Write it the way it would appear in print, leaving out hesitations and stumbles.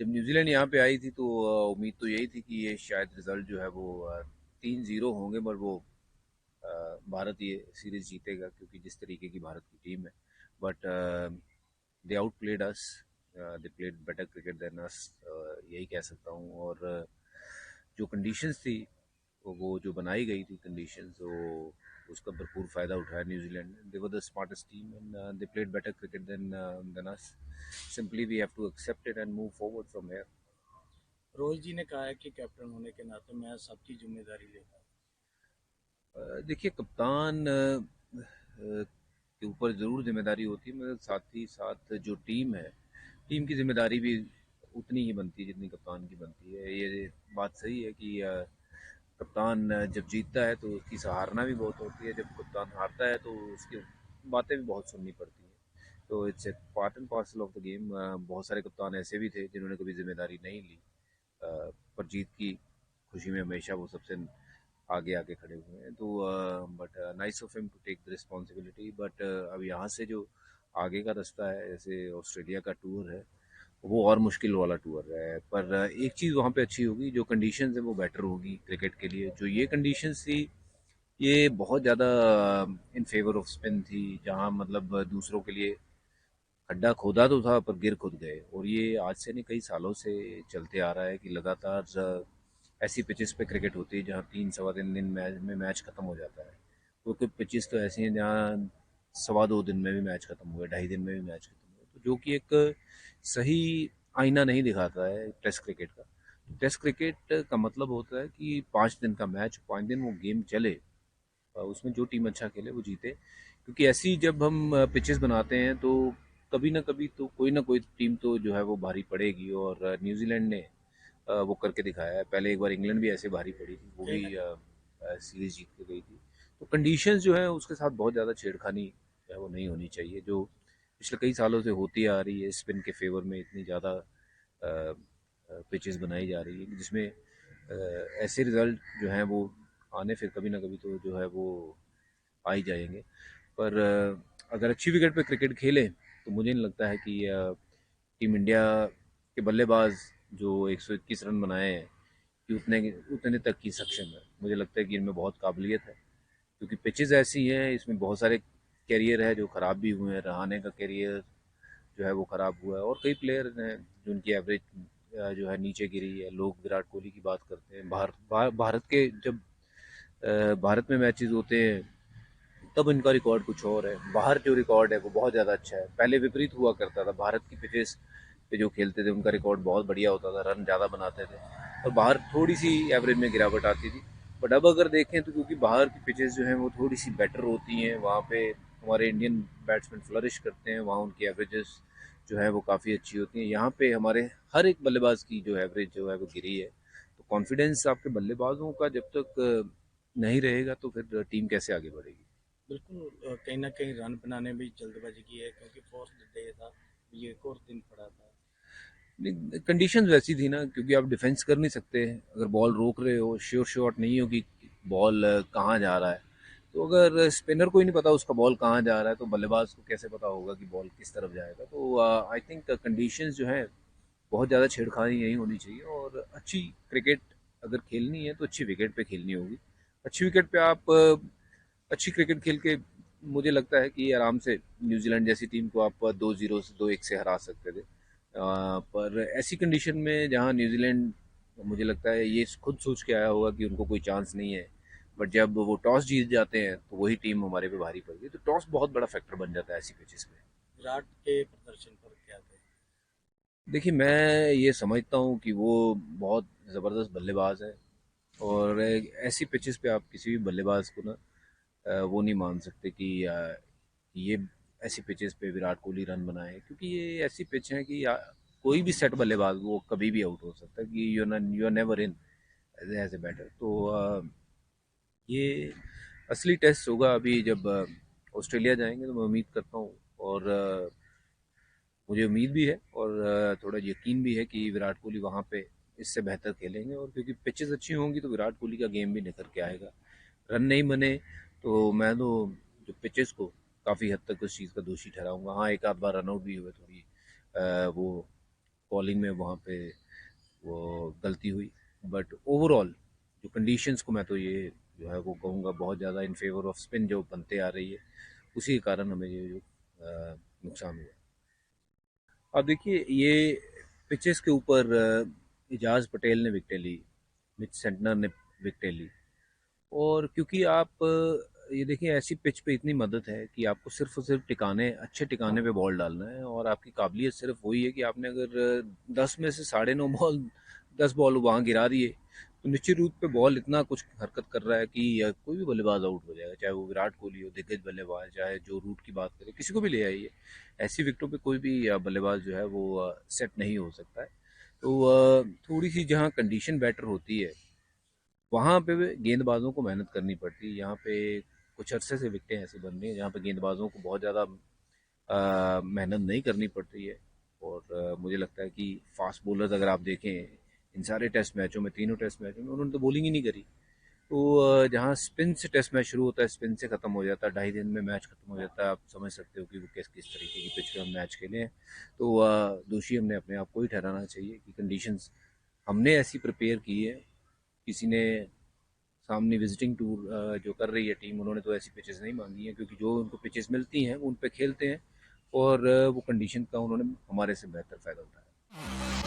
जब न्यूजीलैंड यहाँ पे आई थी तो उम्मीद तो यही थी कि ये शायद रिजल्ट जो है वो 3-0 होंगे, पर वो भारत ये सीरीज जीतेगा क्योंकि जिस तरीके की भारत की टीम है। But they out played us, they played better cricket than अस, यही कह सकता हूँ। और जो कंडीशंस थी, वो जो बनाई गई थी कंडीशंस, वो उसका भरपूर फ़ायदा उठाया न्यूजीलैंड ने। They were the smartest team and they played better cricket than us. Simply we have to accept it and move forward from here. Rohit ji ने कहा है कि कैप्टन होने के नाते मैं सबकी जिम्मेदारी लेता हूँ। देखिए, कप्तान के ऊपर ज़रूर जिम्मेदारी होती है, मगर साथ ही साथ जो टीम है, टीम की जिम्मेदारी भी उतनी ही बनती है जितनी कप्तान की बनती है। ये बात सही है कि कप्तान जब जीतता है तो उसकी सराहना भी बहुत होती है, जब कप्तान हारता है तो उसकी बातें भी बहुत सुननी पड़ती हैं। तो it's a part and parcel of the game. बहुत सारे कप्तान ऐसे भी थे जिन्होंने कभी जिम्मेदारी नहीं ली, पर जीत की खुशी में हमेशा वो सबसे आगे आगे खड़े हुए हैं। तो but nice of him to take the responsibility. But अब यहाँ से जो आगे का रास्ता है, जैसे ऑस्ट्रेलिया का टूर है, वो और मुश्किल वाला टूर है। पर एक चीज़ वहाँ पे अच्छी होगी, जो कंडीशंस है वो बेटर होगी क्रिकेट के लिए। जो ये कंडीशंस थी, ये बहुत ज़्यादा इन फेवर ऑफ स्पिन थी, जहाँ मतलब दूसरों के लिए खड्डा खोदा तो था पर गिर खुद गए। और ये आज से नहीं, कई सालों से चलते आ रहा है कि लगातार ऐसी पिचेस पे क्रिकेट होती है जहाँ 3 सवा 3 दिन मैच खत्म हो जाता है। क्योंकि पिचेस तो ऐसी हैं जहाँ 1.25 2 दिन में भी मैच खत्म हुए, 2.5 दिन में भी मैच खत्म हुए, तो जो कि एक सही आईना नहीं दिखाता है टेस्ट क्रिकेट का। टेस्ट क्रिकेट का मतलब होता है कि 5 दिन का मैच, 5 दिन वो गेम चले, उसमें जो टीम अच्छा खेले वो जीते। क्योंकि ऐसी जब हम पिचेस बनाते हैं तो कभी ना कभी तो कोई ना कोई टीम तो जो है वो भारी पड़ेगी। और न्यूजीलैंड ने वो करके दिखाया है। पहले एक बार इंग्लैंड भी ऐसे भारी पड़ी थी, वो कहीं भी ना सीरीज जीत के गई थी। तो कंडीशंस जो है उसके साथ बहुत ज़्यादा छेड़खानी जो है वो नहीं होनी चाहिए, जो पिछले कई सालों से होती आ रही है। स्पिन के फेवर में इतनी ज़्यादा पिचेस बनाई जा रही है जिसमें ऐसे रिजल्ट जो हैं वो आने फिर कभी ना कभी तो जो है वो आ ही जाएंगे। पर अगर अच्छी विकेट पे क्रिकेट खेलें तो मुझे नहीं लगता है कि टीम इंडिया के बल्लेबाज जो 121 रन बनाए हैं कि उतने तक की सक्षम है। मुझे लगता है कि इनमें बहुत काबिलियत है, क्योंकि पिचेस ऐसी हैं, इसमें बहुत सारे कैरियर है जो ख़राब भी हुए हैं। रहाणे का कैरियर जो है वो ख़राब हुआ है, और कई प्लेयर हैं जिनकी एवरेज जो है नीचे गिरी है। लोग विराट कोहली की बात करते हैं। भारत के जब भारत में मैचेस होते हैं तब इनका रिकॉर्ड कुछ और है। बाहर जो रिकॉर्ड है वो बहुत ज़्यादा अच्छा है। पहले विपरीत हुआ करता था, भारत की पिचेस पे जो खेलते थे उनका रिकॉर्ड बहुत बढ़िया होता था, रन ज़्यादा बनाते थे, और बाहर थोड़ी सी एवरेज में गिरावट आती थी। बट अब अगर देखें तो क्योंकि बाहर की पिचेस जो हैं वो थोड़ी सी बेटर होती हैं, वहाँ पे हमारे इंडियन बैट्समैन फ्लरिश करते हैं, वहाँ उनकी एवरेजेस जो है वो काफ़ी अच्छी होती हैं। यहाँ पे हमारे हर एक बल्लेबाज की जो एवरेज जो है वो गिरी है। तो कॉन्फिडेंस आपके बल्लेबाजों का जब तक नहीं रहेगा तो फिर टीम कैसे आगे बढ़ेगी। बिल्कुल कहीं ना कहीं रन बनाने में भी जल्दबाजी की है क्योंकि फोर्थ डे था, ये एक और दिन पड़ा था। कंडीशंस वैसी थी ना, क्योंकि आप डिफेंस कर नहीं सकते। अगर बॉल रोक रहे हो, श्योर शॉट नहीं हो कि बॉल कहाँ जा रहा है, तो अगर स्पिनर को ही नहीं पता उसका बॉल कहाँ जा रहा है तो बल्लेबाज को कैसे पता होगा कि बॉल किस तरफ जाएगा। तो आई थिंक कंडीशंस जो है बहुत ज़्यादा छेड़खानी नहीं होनी चाहिए। और अच्छी क्रिकेट अगर खेलनी है तो अच्छी विकेट पे खेलनी होगी। अच्छी विकेट पे आप अच्छी क्रिकेट खेल के मुझे लगता है कि आराम से न्यूजीलैंड जैसी टीम को आप 2-0 से 2-1 से हरा सकते थे। पर ऐसी कंडीशन में जहां न्यूजीलैंड, मुझे लगता है ये खुद सोच के आया होगा कि उनको कोई चांस नहीं है, बट जब वो टॉस जीत जाते हैं तो वही टीम हमारे पे भारी पड़ती है। तो टॉस बहुत बड़ा फैक्टर बन जाता है ऐसी पिचेस पे। विराट के प्रदर्शन पर क्या थे? देखिए, मैं ये समझता हूँ कि वो बहुत ज़बरदस्त बल्लेबाज है, और ऐसी पिचेस पे आप किसी भी बल्लेबाज को ना वो नहीं मान सकते कि ये ऐसी पिचेस पे विराट कोहली रन बनाए, क्योंकि ये ऐसी पिच है कि कोई भी सेट बल्लेबाज वो कभी भी आउट हो सकता है, कि you are never in as a batter. तो ये असली टेस्ट होगा अभी जब ऑस्ट्रेलिया जाएंगे, तो मैं उम्मीद करता हूँ, और मुझे उम्मीद भी है और थोड़ा यकीन भी है कि विराट कोहली वहाँ पे इससे बेहतर खेलेंगे। और क्योंकि पिचेस अच्छी होंगी तो विराट कोहली का गेम भी निखर के आएगा। रन नहीं बने तो मैं तो जो पिचेस को काफ़ी हद तक उस चीज़ का दोषी ठहराऊंगा। हाँ, एक आध बार रन आउट भी हुए, थोड़ी वो कॉलिंग में वहाँ पे वो गलती हुई। बट ओवरऑल जो कंडीशंस को मैं तो ये जो है वो कहूँगा बहुत ज़्यादा इन फेवर ऑफ स्पिन जो बनते आ रही है, उसी के कारण हमें ये जो नुकसान हुआ। अब देखिए ये पिचेस के ऊपर इजाज पटेल ने विकेटें ली, मिच सेंटनर ने विकेटें ली। और क्योंकि आप ये देखिए ऐसी पिच पे इतनी मदद है कि आपको सिर्फ और सिर्फ टिकाने अच्छे टिकाने पे बॉल डालना है, और आपकी काबिलियत सिर्फ वही है कि आपने अगर 10 में से 9.5 बॉल 10 बॉल वहाँ गिरा दिए तो निश्चित रूप पे बॉल इतना कुछ हरकत कर रहा है कि कोई भी बल्लेबाज आउट हो जाएगा, चाहे वो विराट कोहली हो दिग्गज बल्लेबाज, चाहे जो रूट की बात करें, किसी को भी ले आइए। ऐसी विकेटों पे कोई भी बल्लेबाज जो है वो सेट नहीं हो सकता है। तो थोड़ी सी जहाँ कंडीशन बेटर होती है वहाँ पे भी गेंदबाजों को मेहनत करनी पड़ती है। यहाँ पे कुछ अरसे से विकेटें ऐसी बन रही हैं जहाँ पे गेंदबाजों को बहुत ज़्यादा मेहनत नहीं करनी पड़ती है। और मुझे लगता है कि फास्ट बॉलर्स अगर आप देखें इन सारे टेस्ट मैचों में, तीनों टेस्ट मैचों में उन्होंने तो बॉलिंग ही नहीं करी। तो जहाँ स्पिन से टेस्ट मैच शुरू होता है, स्पिन से ख़त्म हो जाता है, 2.5 दिन में मैच ख़त्म हो जाता है। आप समझ सकते हो कि वो किस किस तरीके की पिच पे हम मैच खेले हैं। तो दोषी हमने अपने आप को ही ठहराना चाहिए कि कंडीशंस हमने ऐसी प्रिपेयर की है। किसी ने सामने विजिटिंग टूर जो कर रही है टीम, उन्होंने तो ऐसी पिचेस नहीं मांगी हैं, क्योंकि जो उनको पिचेस मिलती हैं वो उन पे खेलते हैं। और वो कंडीशन का उन्होंने हमारे से बेहतर फ़ायदा उठाया।